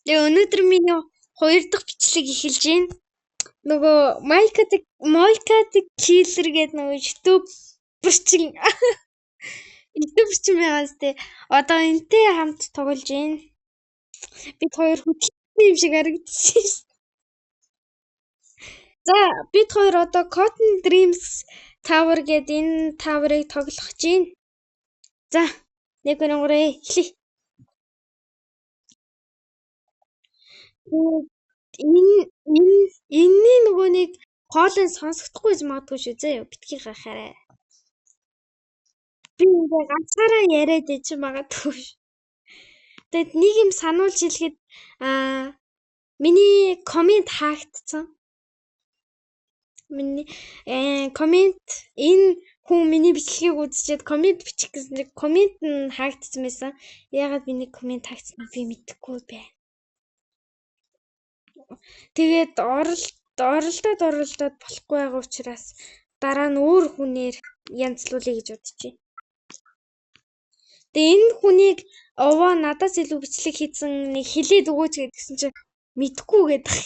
Тэгээ өнөөдөр миний 2 дахь бичлэг эхэлж байна. Нөгөө Moika the Killer гэдэг нөгөө YouTube-чин байгаас тэ одоо энтэй хамт тоглож байна. Бид хоёр хөдөлгөөн юм шиг харагдчихсэн шүү. За бид хоёр одоо Cotton Dreams Tower гэдэг энэ таврыг тоглох чинь. За 1-3 эхлэе. Энэний нөгөө нэг хоолой сонсогдохгүй гэж магадгүй шүү зөө. Битгий гахаарай. Би ингээ ганцаараа яриад ич магадгүй шүү. Тэгэд нэг юм сануулж хэлэхэд миний комент хаагдсан. Миний комент энэ хүн миний бичлэгийг үзчихэд комент бичих гэсэн комент нь хаагдсан байсан. Яагаад миний комент хаагдсан би мэдэхгүй байна. Тэгээд оролдоод болохгүй байгаа учраас дараа нь өөр хүнээр янзлуулъя гэж бодож байна. Тэгээ энэ хүнийг овоо надаас илүү бичлэг хийсэн нэг хилээд өгөөч гэдгсэн чинь мэдэхгүй гэдэг.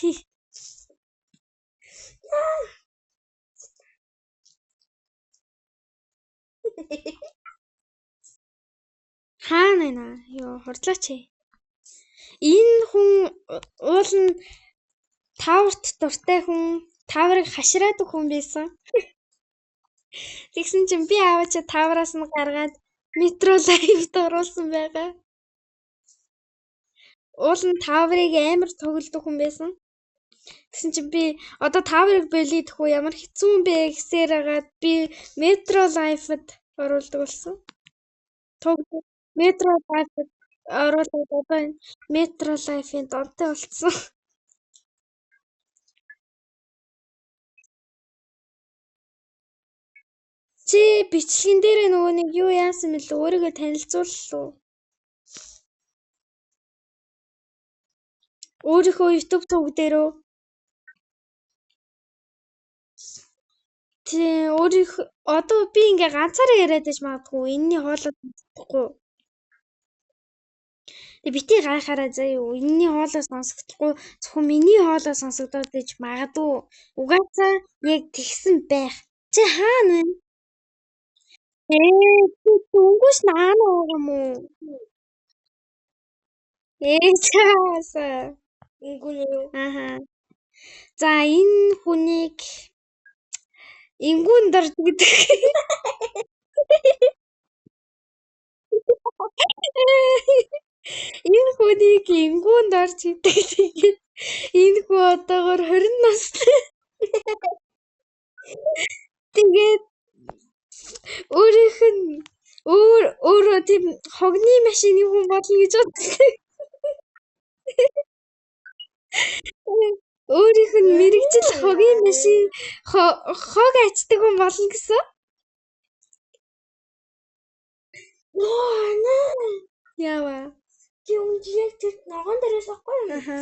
Хаана нэ? Йоо, хордлооч. Энэ хүн уул нь таврт дуртай хүн, таврыг хашираадаг хүн байсан. Тэгсэн чинь би аваач тавраас нь гаргаад метро лайвд оруулсан байгаа. Уул нь таврыг амар тоглодог хүн байсан. Тэгсэн чинь би одоо таврыг болиодох уу ямар хэцүү юм бэ гэсээр хагаад би метро лайвд оруулдаг болсон. Метро лайвд оруулаад одоо энэ метро лайфын донтой болцсон. Чи бичлэгэн дээр нөгөө нэг юу яасан мэл өөрийгөө танилцууллаа. Өөрийнхөө YouTube төг дээрөө өөрийнхөө одоо би ингээ ганцаараа яриад байж магадгүй энэний хоолой сонсохгүй. Тэгээ бити гайхаараа заяа энэний хоолой сонсохгүй зөвхөн миний хоолой сонсогдоод байж магадгүй. Угаасаа яг тэгсэн байх. Чи хаана вэ? Өнгөш наана байгаа юм уу? Чааса. Аха. За энэ хүнийг ингүүн дорж гэдэг. Энэ хүнийг ингүүн дорж гэдэг. Тэгээд энэ хүү одоогоор 20 настай. Тэгээд өөрийнх нь өөрөө тийм хогны машины хүн болно гэж боддог. Өөрийнх нь мэрэгжил хогийн машин хог ачдаг хүн болно гэсэн. Яава. Чи яг тэр ногоон дээрээс авахгүй юу? Аха.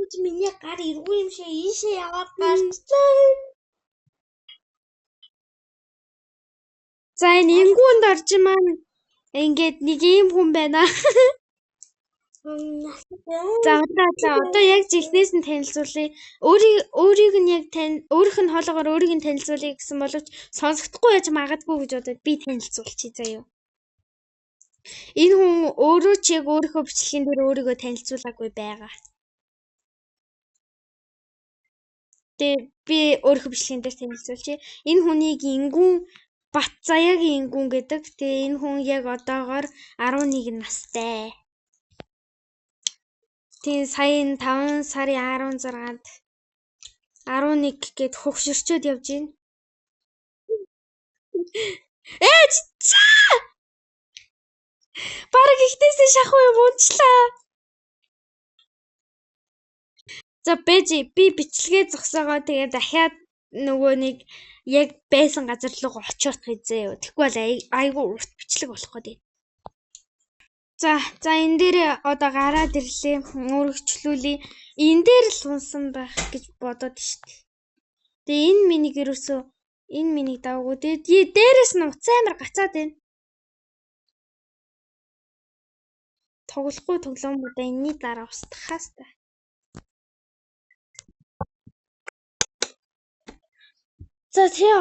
Чи миний гар эргүй юм шиг ийшээ яваад гарчсан. За энэ ингүүнд орж маань ингээд нэг ийм хүн байна. За одоо яг жихнээс нь танилцуулъя. Өөрийг нь яг өөрийнх нь хоолоогоор өөрийг нь танилцуулъя гэсэн боловч сонсохдохгүй яж магадгүй гэж бодоод би танилцуулчих заяа. Энэ хүн өөрөө ч яг өөрийнхөө бичлэгэн дээр өөрийгөө танилцуулаагүй байгаа. Тэгээ би өөрийнхөө бичлэгэн дээр танилцуулчих. Энэ хүнийг ингүүн Бат Заяагийн ингүүн гэдэг. Тэгээ энэ хүн яг одоогоор 11 настай. Тэгээ сая 5 сарын 16-нд 11 гээд хөгшөрчөөд явж байна. Бараг ихтэйсээ шахуу юм унчлаа. За бэжи би бичлэгээ зогсоогоо тэгээ дахиад нөгөө нэг яг байсан газар руу очиод хийзээ. Тэгэхгүй бол айгүй урт бичлэг болох гэдэг. За энэ дээр одоо гараад ирлээ. Өөрчлүүлээ. Энэ дээр л унсан байх гэж бодоод штт. Тэгээ энэ минийг ерөөсөө энэ минийг давгүй. Тэгээ дээрээс нь уц амар гацаад байна. тоглохгүй тоглоомудаа энэний дараа устгах хаастай. За тий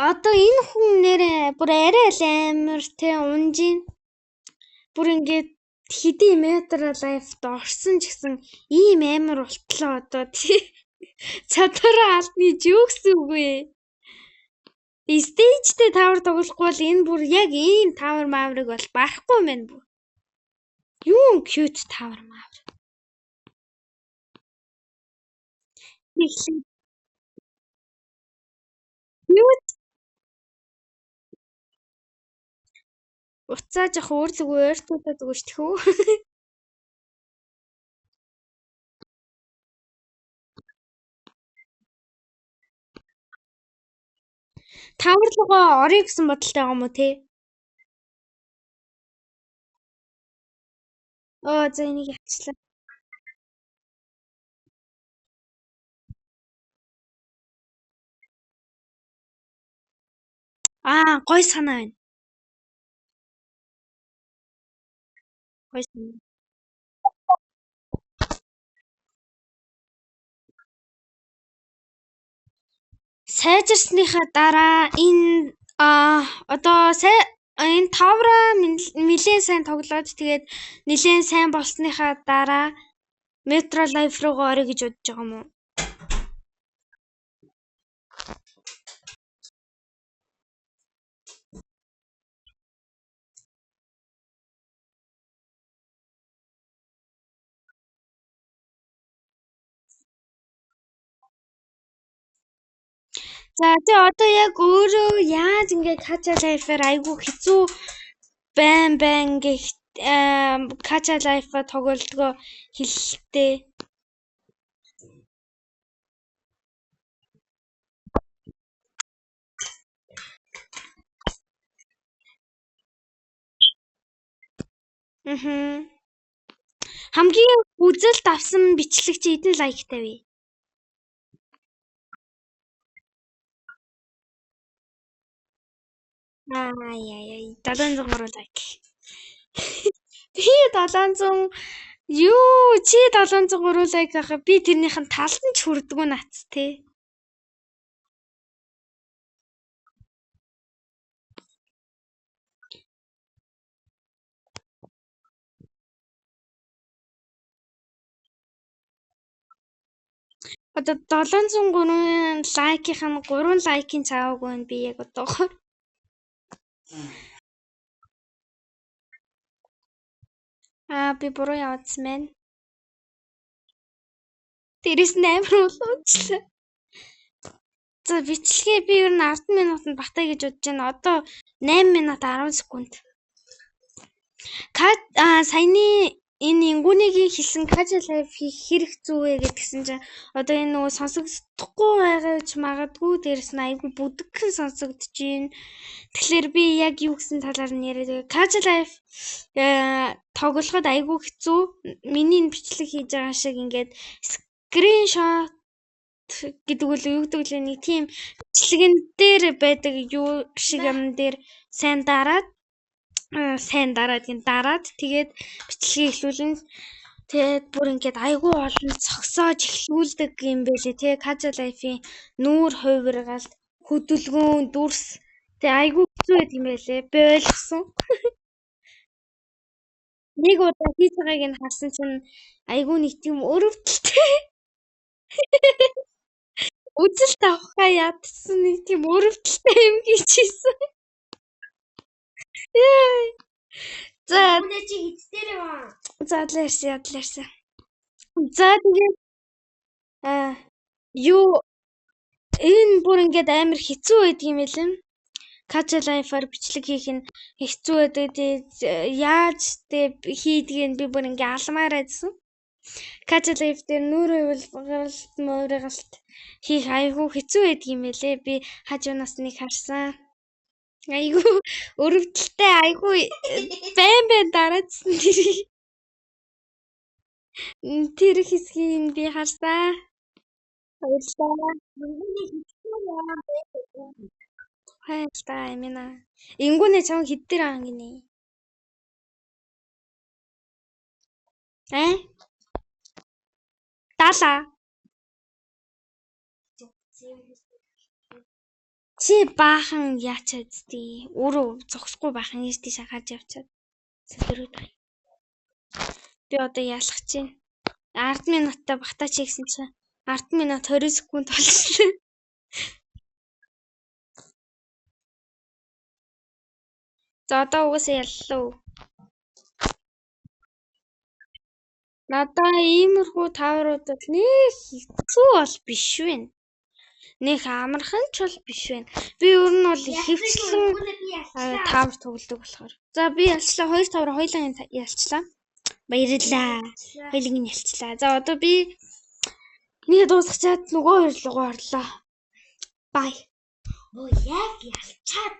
одоо энэ хүн нэрээ бүр арай л амар те унжин. Бүр ингээд хэдий метр лайфт орсон ч гэсэн ийм амар болтлоо одоо тий. Чадвараа алдны ч юу гэсэн үг вэ? Стейжтэй тавар тоглохгүй бол энэ бүр яг ийм тавар мааврыг бол барахгүй мэн бүр. Юу cute тавар маавар. Юу уцаа жоох өөрлөгөө ойртуулаад өгөөч тэхүү. Таварлогоо орё гэсэн бодолтой байгаа юм уу те? За энийг ятчлаа. Гой санаа байна. Гой санаа. Сайжирсныхаа дараа энэ одоо энэ тавраа нэлээд сайн тоглоод тэгээд нэлээд сайн болсныхаа дараа Metro Life руугаа орё гэж бодож байгаа юм уу? За тий одоо яг өөрөө яаж ингээд Kacha Life-аар айгүй хэцүү байн гэх Kacha Life-а тоглолтгоо хэлэлтэй. Хамгийн үзэлт авсан бичлэг чи хэдэн лайктай вэ? Яй 700 лайк. Би 700 чи 703 лайк авах би тэрнийх нь талд нь ч хүрдэггүй нац те. Одоо 703 лайкийнх нь 3 лайкийн цаагаагүй нь би яг одоогоор. Би буруу явуулсан байна. Дээрээс нь амар болоочлаа. За бичлэгээ би ер нь 10 минутанд батаа гэж бодож байна. Одоо 8 минут 10 секунд. Саяны энэ ингүүнийгийн хэлсэн Kacha Life хийх хэрэг зүү вэ гэдгсэн чинь одоо энэ нөгөө сонсогдохгүй байгаач магадгүй дээрс нь айгүй бүдгхэн сонсогдож байна. Тэгэхээр би яг юу гэсэн талаар нь яриад Kacha Life тоглоход айгүй хэцүү. Миний бичлэг хийж байгаа шиг ингээд скриншот гэдэг үл юу гэдэг вэ? Нэг тийм бичлэгэн дээр байдаг юу шиг юм дээр сайн дараад тэгээд бичлэгээ эхлүүлэн тэгээд бүр ингээд айгүй олон цогсоож эхлүүлдэг юм байлээ тий Kacha Life-ийн нүүр хувиргалт хөдөлгөөн дүрс тэгээд айгүй хэцүү байд юм байлээ би ойлгосон. Нэг удаа хийж байгааг нь харсан чинь айгүй нэг тийм өрөвдөлтэй үзэлт авахаа ядсан нэг тийм өрөвдөлтэй юм хийчихсэн. За өнөө чи хитдэрээ ба. Задлаарсан. За тэгээд энэ бүр ингээд амар хэцүү байдаг юм байлаа. Kacha Life-аар бичлэг хийх нь хэцүү байдаг. Тэгээд яаж хийдгийг би бүр ингээд алмаар байсан. Kacha Life дээр нүүр хувиргалт хийх айгүй хэцүү байдаг юм байлээ. Би хажуунаас нэг харсан. Айгүй өрөвдөлтэй айгүй байн дараадсан тэр хэсгийг би харсан. Хайртай Амина. Ингүүнээ чам хэд дээр аа гинэ. Дала. Чи баахан яачаад тий. Өөрөө зогсохгүй баахан ийш тийш хааж явчаад. Сэлрүүд бай. Би одоо ялах чинь. 10 минуттай багтаа чигсэн чинь 10 минут 20 секунд болчихлоо. За одоо угаасаа яллаа. Надаа иймэрхүү тавруудад нэг хэцүү бол биш байна. Нэг амархан ч бол биш байна. Би өөр нь бол ихэвчлэн тавар тоглодог болохоор. За би ялчлаа 2 тавраа хоёулаа ялчлаа. Баярлалаа. Хоёулыг нь ялчлаа. За одоо би нэг дуусгачаад нөгөө хоёр руу орлоо. Бай. Оо яг ялчаад